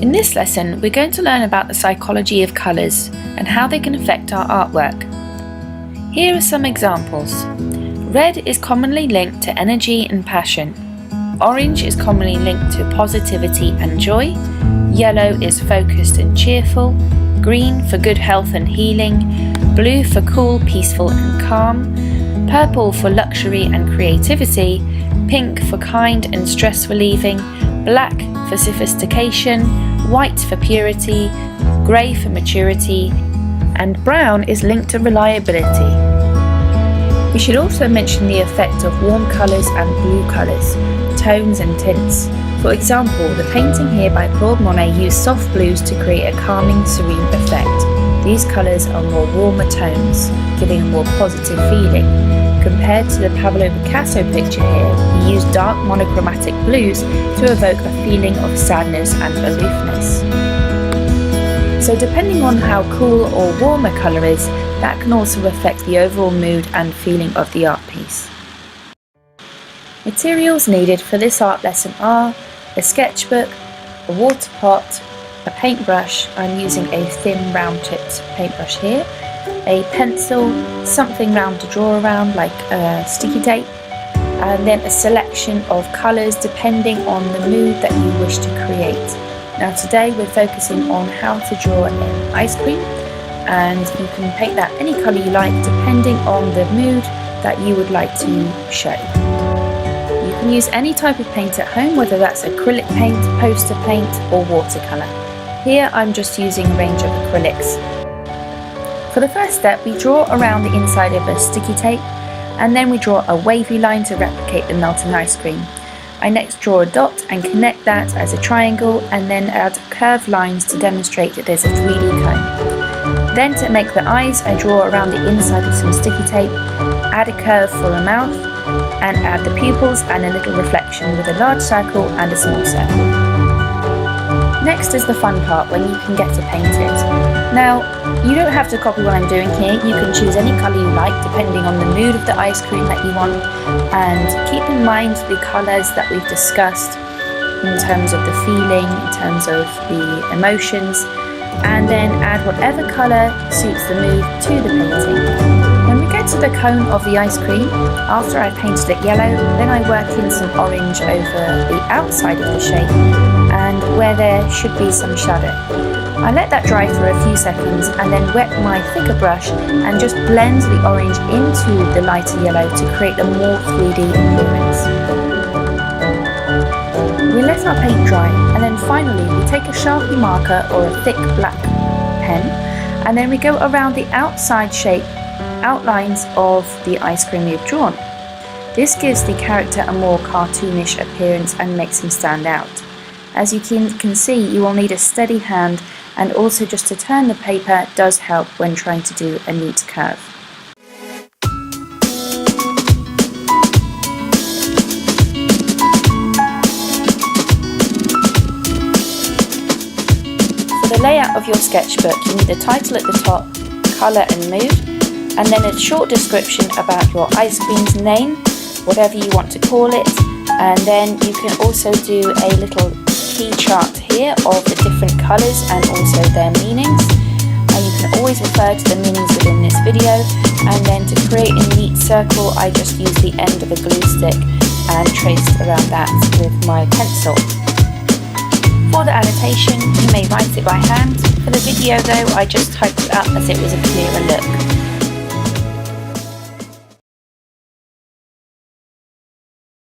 In this lesson, we're going to learn about the psychology of colours and how they can affect our artwork. Here are some examples. Red is commonly linked to energy and passion. Orange is commonly linked to positivity and joy. Yellow is focused and cheerful. Green for good health and healing. Blue for cool, peaceful and calm. Purple for luxury and creativity. Pink for kind and stress relieving. Black for sophistication. White for purity. Grey for maturity. And brown is linked to reliability. We should also mention the effect of warm colours and blue colours, tones and tints. For example, the painting here by Claude Monet used soft blues to create a calming, serene effect. These colours are more warmer tones, giving a more positive feeling. Compared to the Pablo Picasso picture here, he used dark monochromatic blues to evoke a feeling of sadness and aloofness. So depending on how cool or warm a colour is, that can also affect the overall mood and feeling of the art piece. Materials needed for this art lesson are a sketchbook, a water pot, a paintbrush, I'm using a thin round tipped paintbrush here, a pencil, something round to draw around like sticky tape, and then a selection of colours depending on the mood that you wish to create. Now today we're focusing on how to draw an ice cream, and you can paint that any colour you like depending on the mood that you would like to show. You can use any type of paint at home, whether that's acrylic paint, poster paint or watercolour. Here I'm just using a range of acrylics. For the first step, we draw around the inside of a sticky tape, and then we draw a wavy line to replicate the melting ice cream. I next draw a dot and connect that as a triangle, and then add curved lines to demonstrate that there's a 3D cone. Then to make the eyes, I draw around the inside of some sticky tape, add a curve for a mouth, and add the pupils and a little reflection with a large circle and a small circle. Next is the fun part, when you can get to paint it. Now, you don't have to copy what I'm doing here, you can choose any colour you like depending on the mood of the ice cream that you want, and keep in mind the colours that we've discussed in terms of the feeling, in terms of the emotions, and then add whatever colour suits the mood to the painting. When we get to the cone of the ice cream, after I painted it yellow, then I work in some orange over the outside of the shape and where there should be some shadow. I let that dry for a few seconds and then wet my thicker brush and just blend the orange into the lighter yellow to create a more 3D appearance. We let our paint dry, and then finally we take a Sharpie marker or a thick black pen, and then we go around the outside shape outlines of the ice cream we've drawn. This gives the character a more cartoonish appearance and makes him stand out. As you can see, you will need a steady hand, and also just to turn the paper does help when trying to do a neat curve. For the layout of your sketchbook, you need a title at the top, colour and mood, and then a short description about your ice cream's name, whatever you want to call it, and then you can also do a little key chart here of the different colours and also their meanings. And you can always refer to the meanings within this video, and then to create a neat circle I just used the end of a glue stick and traced around that with my pencil. For the annotation, you may write it by hand. For the video though, I just typed it up as it was a clearer look.